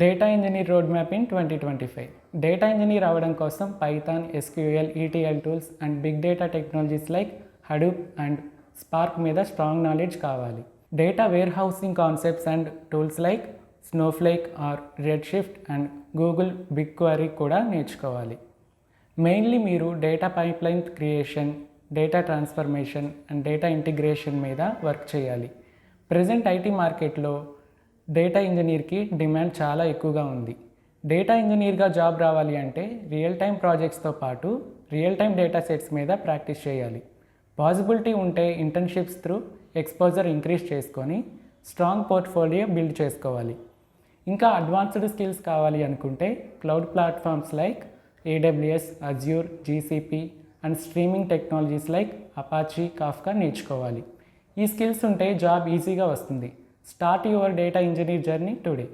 Data engineer road map in 2025. Data engineer అవ్వడం కోసం Python, SQL, ETL tools and big data technologies like Hadoop and Spark మీద strong knowledge కావాలి. Data warehousing concepts and tools like Snowflake or Redshift and Google BigQuery కూడా నేర్చుకోవాలి. Mainly మీరు data pipeline creation, data transformation and data integration మీద work చేయాలి. Present IT మార్కెట్లో data ఇంజనీర్కి demand చాలా ఎక్కువగా ఉంది. డేటా ఇంజనీర్గా జాబ్ రావాలి అంటే రియల్ టైం ప్రాజెక్ట్స్తో పాటు రియల్ టైం డేటా సెట్స్ మీద ప్రాక్టీస్ చేయాలి. పాసిబిలిటీ ఉంటే ఇంటర్న్షిప్స్ త్రూ ఎక్స్పోజర్ ఇంక్రీజ్ చేసుకొని స్ట్రాంగ్ పోర్ట్ఫోలియో బిల్డ్ చేసుకోవాలి. ఇంకా అడ్వాన్స్డ్ స్కిల్స్ కావాలి అనుకుంటే cloud platforms like AWS, Azure, GCP and streaming technologies like Apache, Kafka నేర్చుకోవాలి. ఈ స్కిల్స్ ఉంటే జాబ్ ఈజీగా వస్తుంది. Start your data engineer journey today.